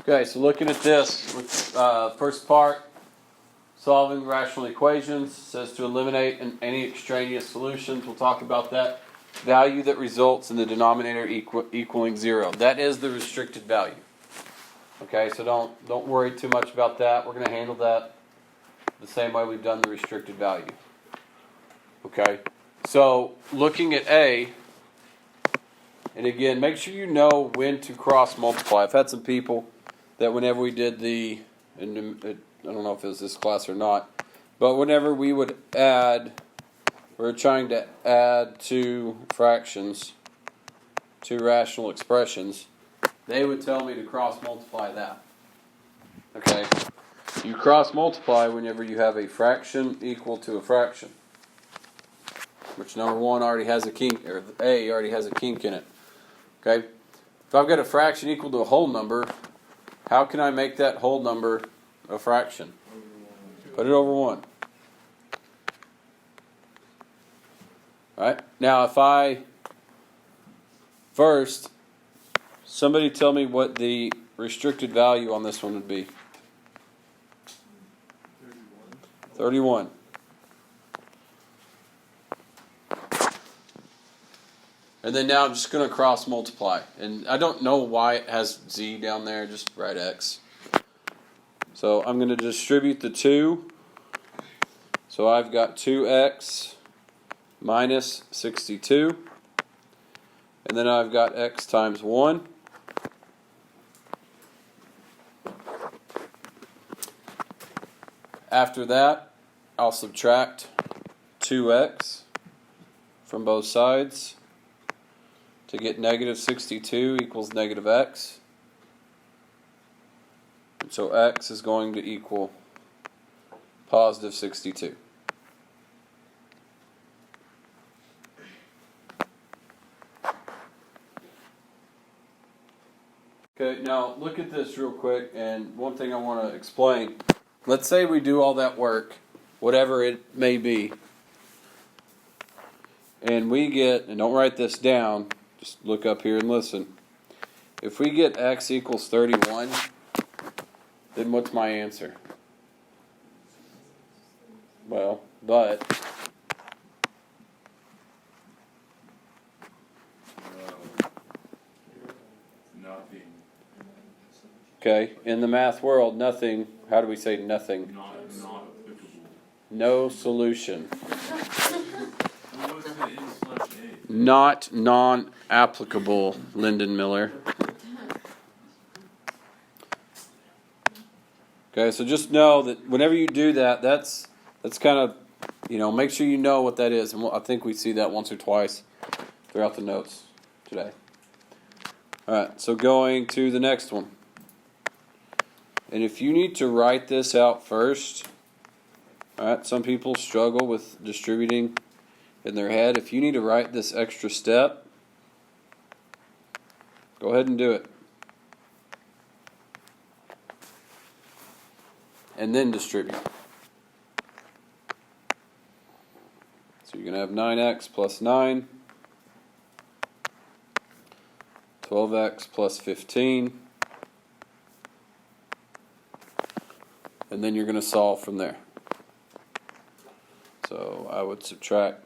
Okay, so looking at this, with first part, solving rational equations, says to eliminate any extraneous solutions. We'll talk about that. Value that results in the denominator equaling 0. That is the restricted value. Okay, so don't worry too much about that. We're going to handle that the same way we've done the restricted value. Okay, so looking at A, and again, make sure you know when to cross multiply. I've had some people that whenever we did I don't know if it was this class or not, but whenever we would add, we're trying to add two fractions, two rational expressions, they would tell me to cross multiply that. Okay? You cross multiply whenever you have a fraction equal to a fraction, which number one already has a kink, or A already has a kink in it. Okay? If I've got a fraction equal to a whole number, how can I make that whole number a fraction? Put it over 1. Alright? Now first, somebody tell me what the restricted value on this one would be. 31. And then now I'm just going to cross multiply. And I don't know why it has z down there, just write x. So I'm going to distribute the 2. So I've got 2x minus 62. And then I've got x times 1. After that, I'll subtract 2x from both sides to get negative 62 equals negative x. And so x is going to equal positive 62. Okay, now look at this real quick, and one thing I want to explain. Let's say we do all that work, whatever it may be, and we get, and don't write this down, just look up here and listen. If we get x equals 31, then what's my answer? Well, but nothing. Okay, in the math world, nothing. How do we say nothing? Not applicable. No solution. What is it in/A? Not non-applicable, Lyndon Miller. Okay, so just know that whenever you do that, that's kind of, make sure you know what that is. And I think we see that once or twice throughout the notes today. All right, so going to the next one. And if you need to write this out first, all right, some people struggle with distributing in their head. If you need to write this extra step, go ahead and do it. And then distribute. So you're going to have 9x plus 9, 12x plus 15, and then you're going to solve from there. So I would subtract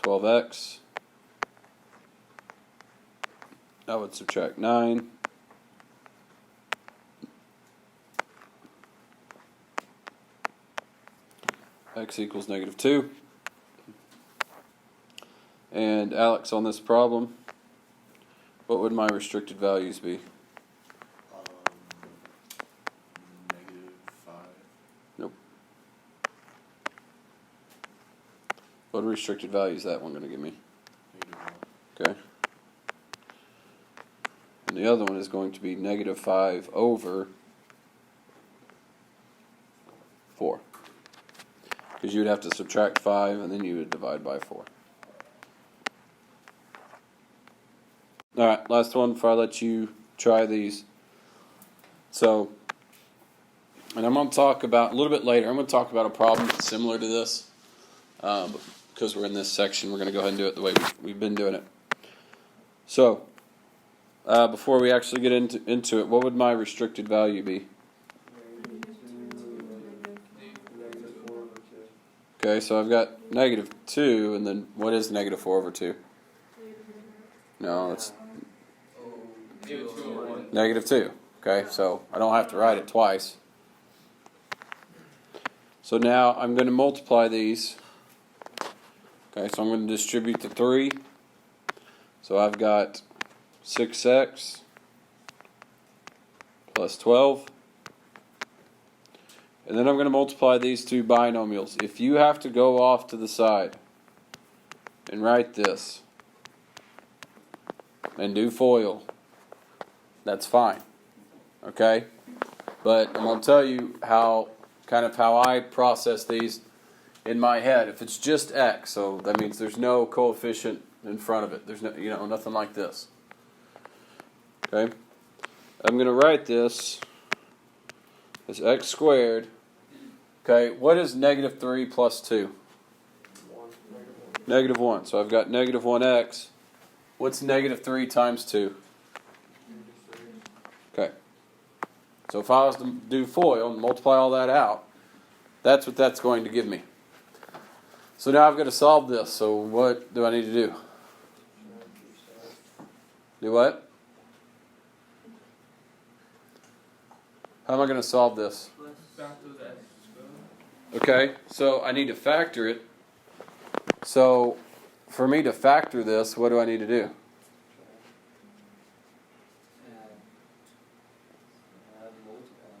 12x, I would subtract 9, x equals negative 2. And Alex, on this problem, what would my restricted values be? -5. Nope. What restricted value is that one going to give me? -1. Okay. And the other one is going to be -5 over 4. Because you would have to subtract 5 and then you would divide by 4. Alright, last one before I let you try these. So, and I'm going to talk about, a little bit later, I'm going to talk about a problem that's similar to this. Because we're in this section, we're going to go ahead and do it the way we've been doing it. So, before we actually get into it, what would my restricted value be? Okay, so I've got -2, and then what is -4/2? No, it's -2. Okay, so I don't have to write it twice. So now I'm going to multiply these. Okay, so I'm going to distribute the 3. So I've got 6x plus 12. And then I'm going to multiply these two binomials. If you have to go off to the side and write this and do FOIL, that's fine. Okay? But I'm going to tell you how I process these in my head. If it's just x, so that means there's no coefficient in front of it. There's no, nothing like this. Okay? I'm going to write this as x squared. Okay, what is -3 plus 2? -1. So I've got -1x. What's -3 times 2? Okay. So if I was to do FOIL and multiply all that out, that's what that's going to give me. So now I've got to solve this. So what do I need to do? Do what? How am I going to solve this? Okay, so I need to factor it. So for me to factor this, what do I need to do?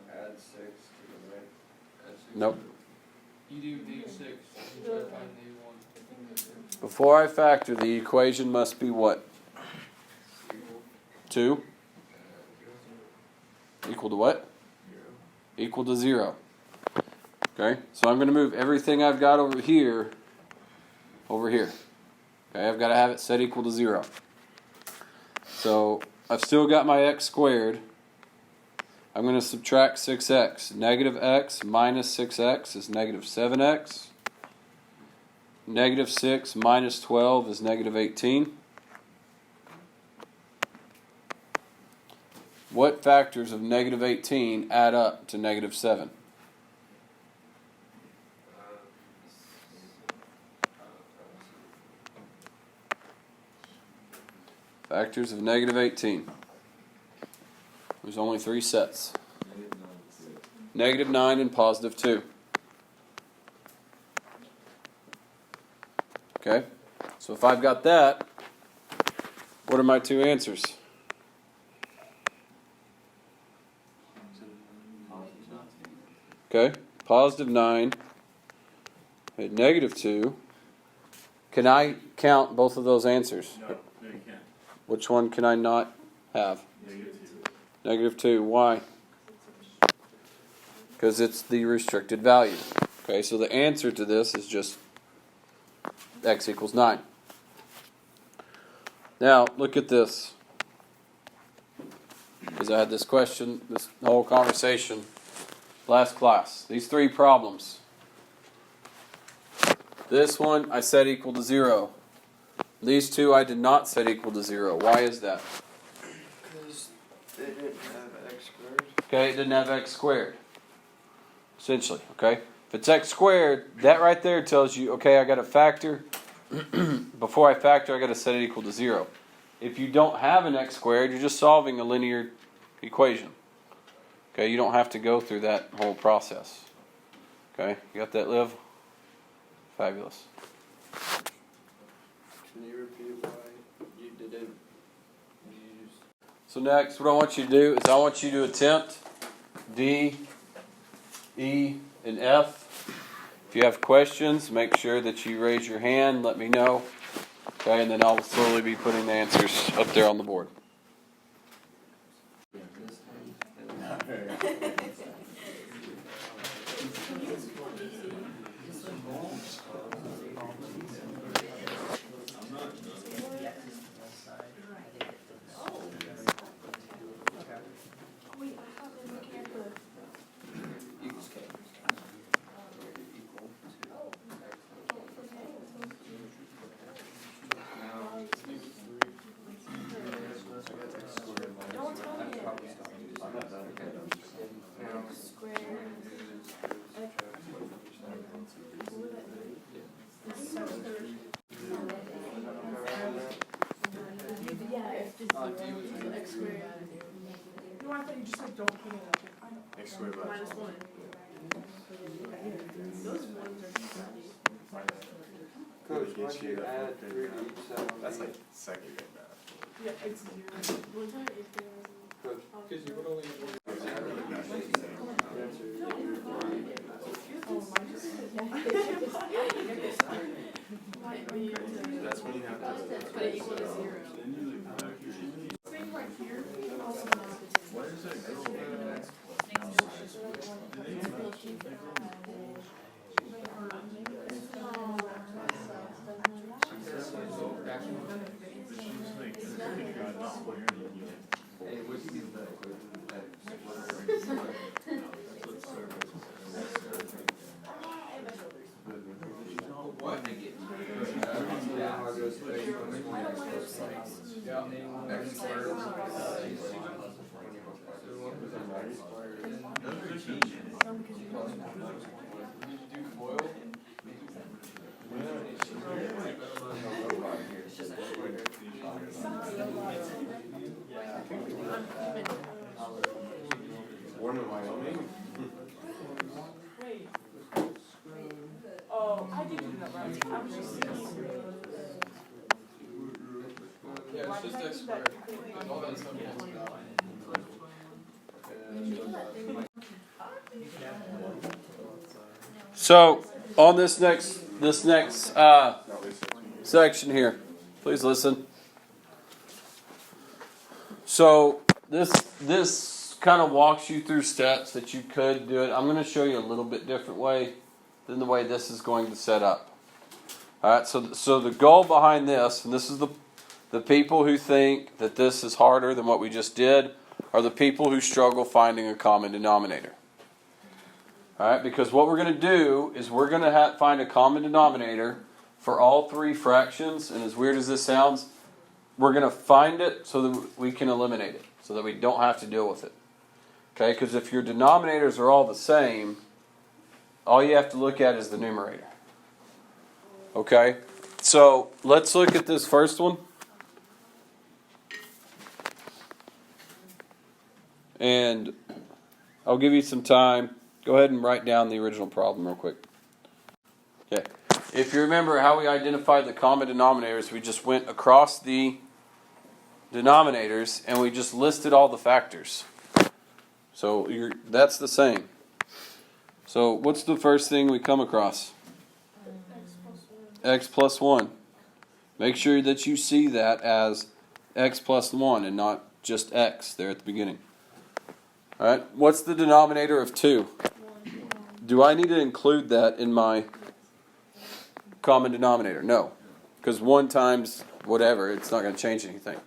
Add 6 to the right. Nope. You do D6. Before I factor, the equation must be what? 2? Equal to what? Equal to 0. Okay, so I'm going to move everything I've got over here. Okay, I've got to have it set equal to 0. So I've still got my x squared. I'm going to subtract 6x. -x minus 6x is -7x. -6 minus 12 is -18. What factors of -18 add up to -7? Factors of -18. There's only 3 sets. -9 and +2. Okay, so if I've got that, what are my two answers? Okay, +9 and -2. Can I count both of those answers? No, you can't. Which one can I not have? -2. Why? Because it's the restricted value. Okay, so the answer to this is just x equals 9. Now, look at this. Because I had this question, this whole conversation last class. These 3 problems. This one I set equal to 0. These 2 I did not set equal to 0. Why is that? Because they didn't have x squared. Okay, it didn't have x squared. Essentially, okay? If it's x squared, that right there tells you, okay, I got to factor. Before I factor, I got to set it equal to 0. If you don't have an x squared, you're just solving a linear equation. Okay, you don't have to go through that whole process. Okay, you got that, Liv? Fabulous. Can you repeat why you didn't use? So next, what I want you to do is I want you to attempt D, E, and F. If you have questions, make sure that you raise your hand, let me know. Okay, and then I'll slowly be putting the answers up there on the board. No, I thought you just like don't put it up. X squared by Minus one. Those ones are funny. Coach, why don't you add 3 to each side? That's like second grade math. Yeah, it's zero. One time if there Coach, Because you would only have one. That's when you have to. but it equal to zero. Thing right here, also not. Warm in Wyoming? Wait. Oh, I did do that right. I was just thinking. Yeah, Why it's did just I X do squared. that? All that stuff cancels out. So on this next section here, please listen. So this kind of walks you through steps that you could do it. I'm going to show you a little bit different way than the way this is going to set up. All right. So the goal behind this, and this is the people who think that this is harder than what we just did, are the people who struggle finding a common denominator. All right, because what we're going to do is we're going to find a common denominator for all three fractions, and as weird as this sounds, we're going to find it so that we can eliminate it, so that we don't have to deal with it. Okay, because if your denominators are all the same, all you have to look at is the numerator. Okay, so let's look at this first one. And I'll give you some time. Go ahead and write down the original problem real quick. Okay. If you remember how we identified the common denominators, we just went across the denominators and we just listed all the factors. So that's the same. So what's the first thing we come across? X plus 1. Make sure that you see that as x plus 1 and not just x there at the beginning. All right. What's the denominator of 2? Do I need to include that in my common denominator? No. Because 1 times whatever, it's not going to change anything.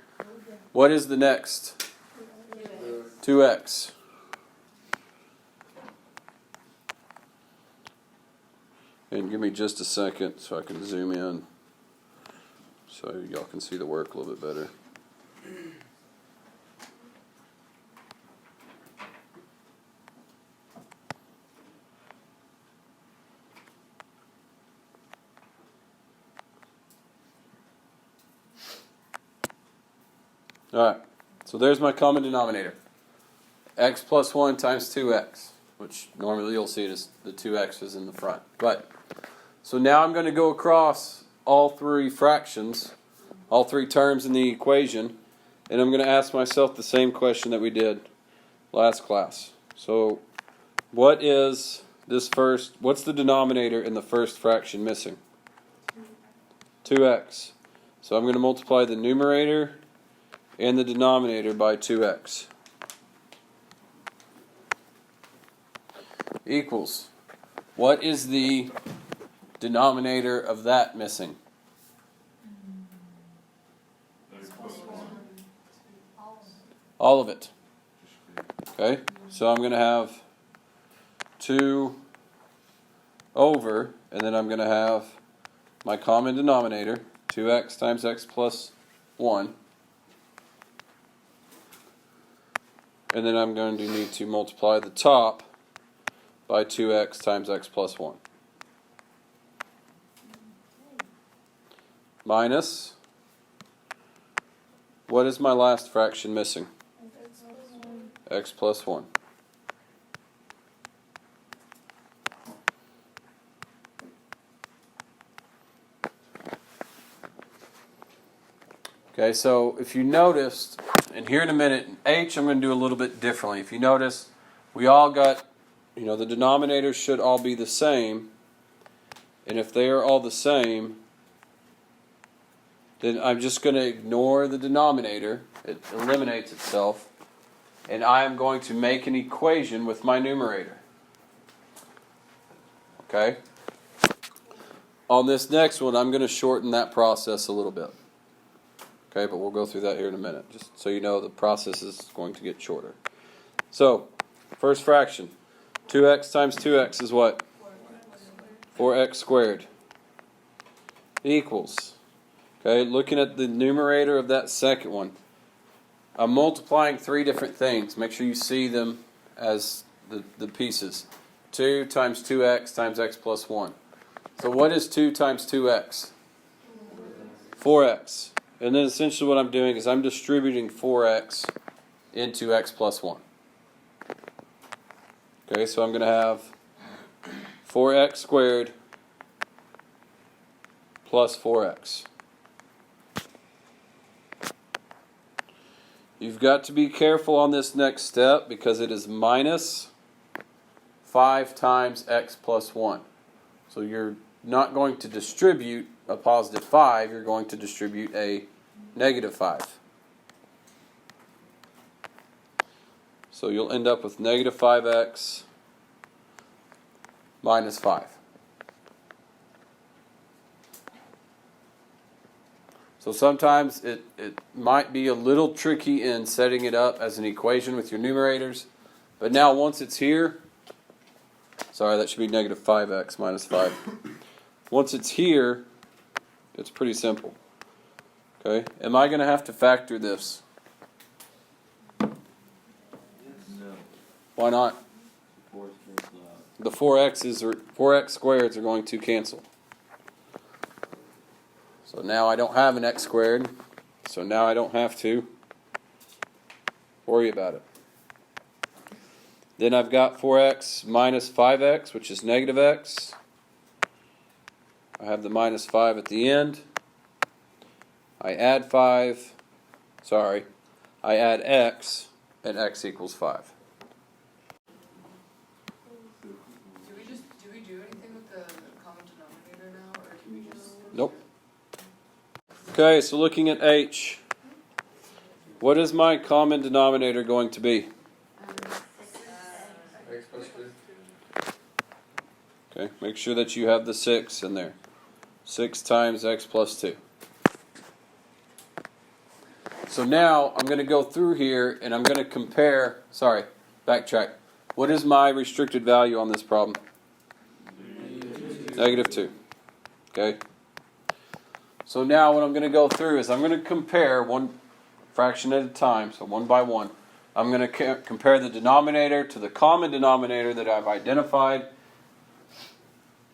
What is the next? 2x. And give me just a second so I can zoom in so y'all can see the work a little bit better. Alright, so there's my common denominator. X plus 1 times 2x, which normally you'll see it as the 2x's in the front. But, so now I'm going to go across all three fractions, all three terms in the equation, and I'm going to ask myself the same question that we did last class. So, what's the denominator in the first fraction missing? 2x. So I'm going to multiply the numerator and the denominator by 2x. Equals. What is the denominator of that missing? X plus 1. All of it. Okay, so I'm going to have 2 over, and then I'm going to have my common denominator, 2x times x plus 1. And then I'm going to need to multiply the top by 2x times x plus 1. Minus, what is my last fraction missing? X plus 1. Okay, so if you noticed, and here in a minute, in H I'm going to do a little bit differently. If you notice, we all got, the denominators should all be the same. And if they are all the same, then I'm just going to ignore the denominator. It eliminates itself. And I am going to make an equation with my numerator. Okay? On this next one, I'm going to shorten that process a little bit. Okay, but we'll go through that here in a minute, just so you know the process is going to get shorter. So, first fraction, 2x times 2x is what? 4x squared. Equals. Okay, looking at the numerator of that second one, I'm multiplying three different things. Make sure you see them as the pieces. 2 times 2x times x plus 1. So what is 2 times 2x? 4x. And then essentially what I'm doing is I'm distributing 4x into x plus 1. Okay, so I'm going to have 4x squared plus 4x. You've got to be careful on this next step because it is minus 5 times x plus 1. So you're not going to distribute a positive 5, you're going to distribute a negative 5. So you'll end up with negative 5x minus 5. So sometimes it might be a little tricky in setting it up as an equation with your numerators. But now once it's here, sorry, that should be negative 5x minus 5. Once it's here, it's pretty simple. Okay, am I going to have to factor this? No. Why not? The 4x's or 4x squareds are going to cancel. So now I don't have an x squared, so now I don't have to worry about it. Then I've got 4x minus 5x, which is negative x. I have the minus 5 at the end. I add I add x, and x equals 5. Do we do anything with the common denominator now, or do we just? Nope. Okay, so looking at H, what is my common denominator going to be? X plus 2. Okay, make sure that you have the 6 in there. 6 times x plus 2. So now I'm going to go through here and I'm going to compare, backtrack. What is my restricted value on this problem? Negative 2. Okay. So now what I'm going to go through is I'm going to compare one fraction at a time, so one by one. I'm going to compare the denominator to the common denominator that I've identified.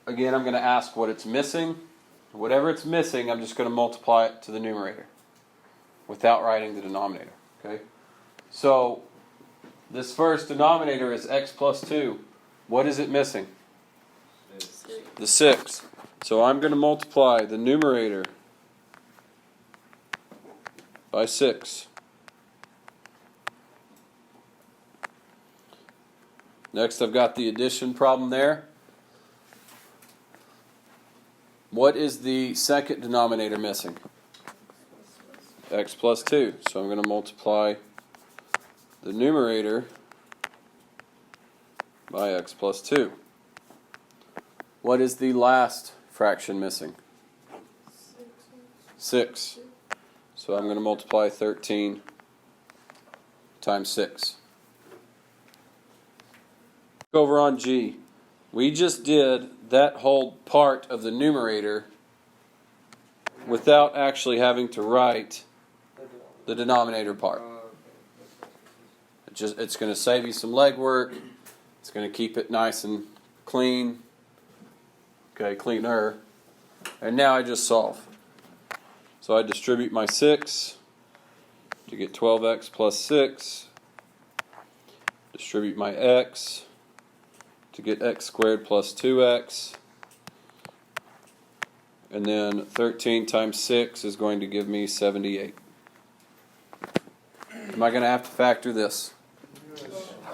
Again, I'm going to ask what it's missing. Whatever it's missing, I'm just going to multiply it to the numerator without writing the denominator. Okay? So this first denominator is x plus 2. What is it missing? The 6. So I'm going to multiply the numerator by 6. Next, I've got the addition problem there. What is the second denominator missing? X plus 2. So I'm going to multiply the numerator by x plus 2. What is the last fraction missing? 6. So I'm going to multiply 13 times 6. Over on G. We just did that whole part of the numerator without actually having to write the denominator part. It's going to save you some legwork. It's going to keep it nice and clean. Okay, cleaner. And now I just solve. So I distribute my 6 to get 12x plus 6. Distribute my x to get x squared plus 2x. And then 13 times 6 is going to give me 78. Am I going to have to factor this?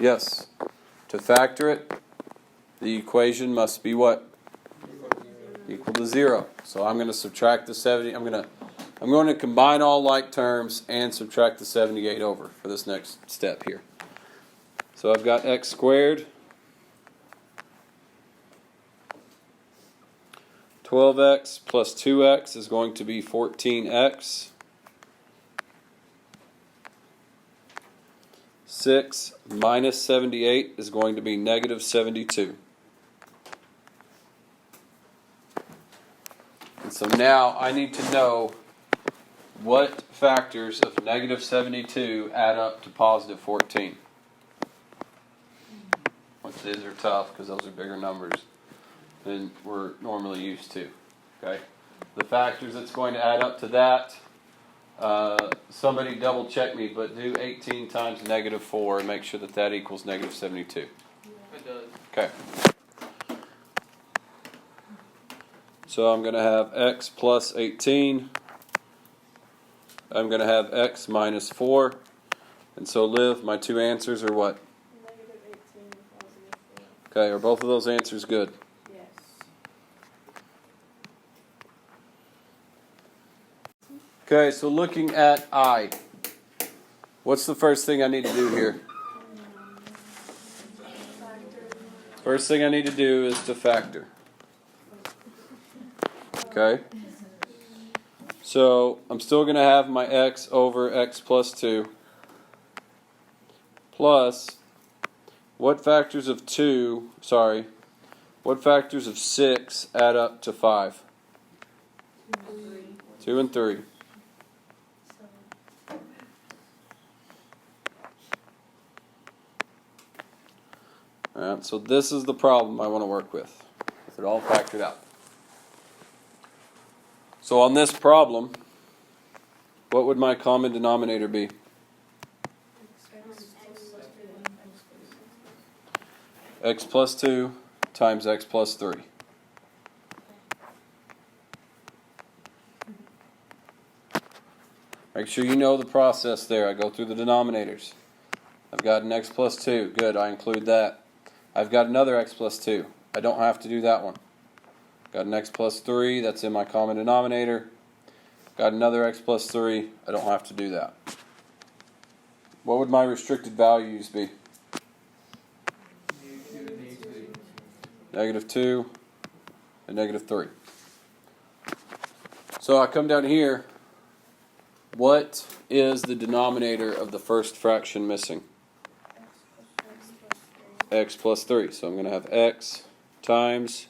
Yes. To factor it, the equation must be what? Equal to 0. So I'm going to subtract the 70. I'm going to combine all like terms and subtract the 78 over for this next step here. So I've got x squared. 12x plus 2x is going to be 14x. 6 minus 78 is going to be negative 72. And so now I need to know what factors of negative 72 add up to positive 14. Which these are tough because those are bigger numbers than we're normally used to. Okay, the factors that's going to add up to that, somebody double check me, but do 18 times negative 4 and make sure that that equals negative 72. It does. Okay. So I'm going to have x plus 18. I'm going to have x minus 4. And so Liv, my two answers are what? Negative 18 and positive 4. Okay, are both of those answers good? Yes. Okay, so looking at I, what's the first thing I need to do here? First thing I need to do is to factor. Okay? So I'm still going to have my x over x plus 2 plus what factors of 6 add up to 5? 2 and 3. Alright, so this is the problem I want to work with it all factored out. So on this problem, what would my common denominator be? X plus 2 times x plus 3. Make sure you know the process there. I go through the denominators. I've got an x plus 2. Good, I include that. I've got another x plus 2. I don't have to do that one. Got an x plus 3. That's in my common denominator. Got another x plus 3. I don't have to do that. What would my restricted values be? Negative 2 and negative 3. So I come down here. What is the denominator of the first fraction missing? X plus 3. So I'm going to have x times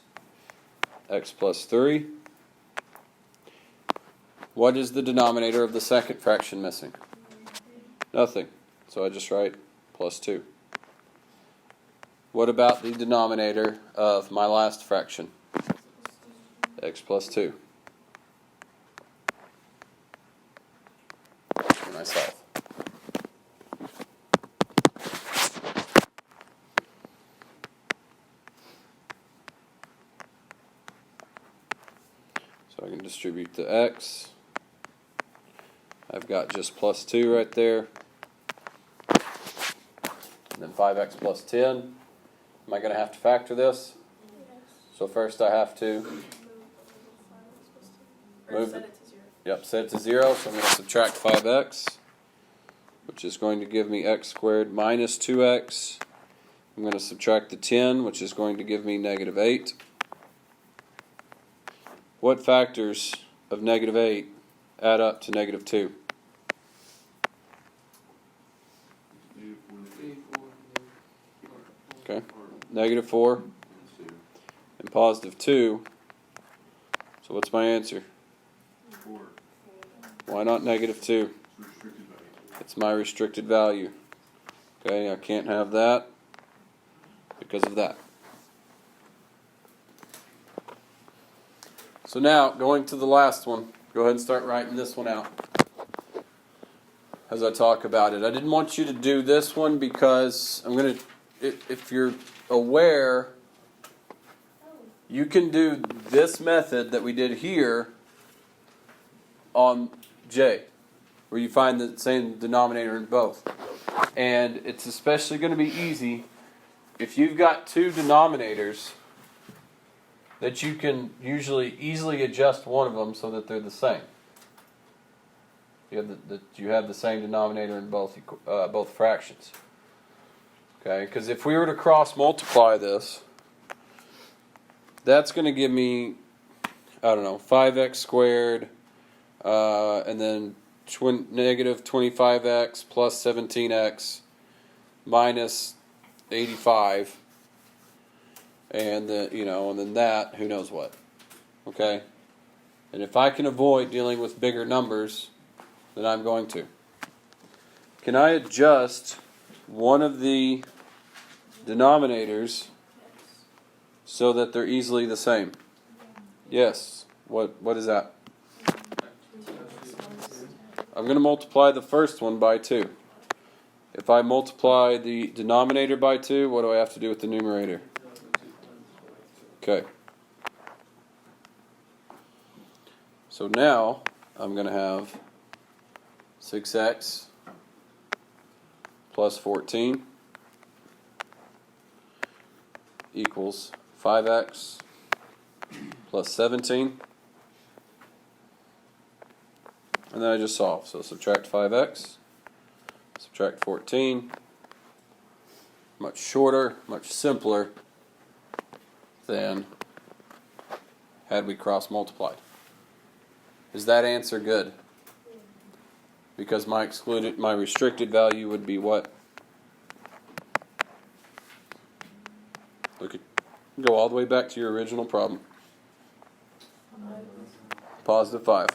x plus 3. What is the denominator of the second fraction missing? Nothing. So I just write plus 2. What about the denominator of my last fraction? X plus 2. For myself. So I can distribute the x. I've got just plus 2 right there. And then 5x plus 10. Am I going to have to factor this? So first I have to move it. Yep, set it to 0. So I'm going to subtract 5x, which is going to give me x squared minus 2x. I'm going to subtract the 10, which is going to give me negative 8. What factors of negative 8 add up to negative 2? Okay, negative 4 and positive 2. So what's my answer? 4. Why not negative 2? Restricted value. It's my restricted value. Okay, I can't have that because of that. So now, going to the last one, go ahead and start writing this one out as I talk about it. I didn't want you to do this one because I'm going to, if you're aware, you can do this method that we did here on J, where you find the same denominator in both. And it's especially going to be easy if you've got two denominators that you can usually easily adjust one of them so that they're the same. You have the same denominator in both fractions. Okay, because if we were to cross multiply this, that's going to give me, I don't know, 5x squared, and then negative 25x plus 17x minus 85. And and then that, who knows what. Okay? And if I can avoid dealing with bigger numbers, then I'm going to. Can I adjust one of the denominators so that they're easily the same? Yes. What is that? I'm going to multiply the first one by 2. If I multiply the denominator by 2, what do I have to do with the numerator? Okay. So now I'm going to have 6x plus 14 equals 5x plus 17. And then I just solve. So subtract 5x, subtract 14. Much shorter, much simpler than had we cross multiplied. Is that answer good? Because my restricted value would be what? Look at, go all the way back to your original problem. Positive 5.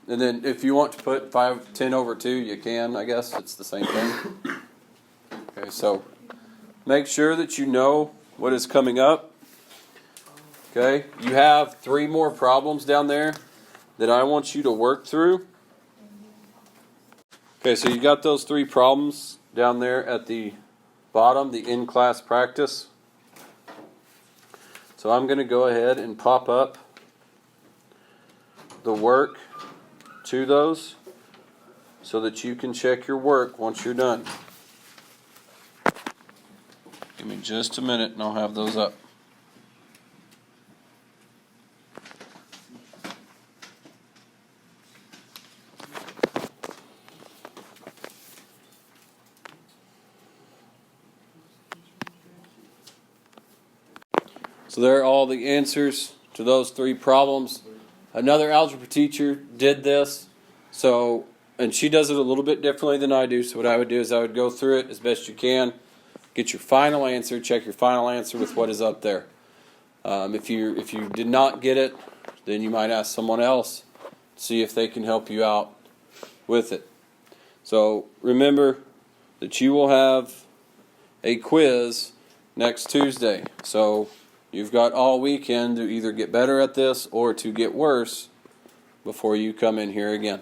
And then if you want to put 10 over 2, you can, I guess. It's the same thing. Okay, so make sure that you know what is coming up. Okay, you have 3 more problems down there that I want you to work through. Okay, so you got those 3 problems down there at the bottom, the in-class practice. So I'm going to go ahead and pop up the work to those so that you can check your work once you're done. Give me just a minute and I'll have those up. So there are all the answers to those 3 problems. Another algebra teacher did this, and she does it a little bit differently than I do. So what I would do is I would go through it as best you can, get your final answer, check your final answer with what is up there. If you did not get it, then you might ask someone else, see if they can help you out with it. So remember that you will have a quiz next Tuesday. So you've got all weekend to either get better at this or to get worse before you come in here again.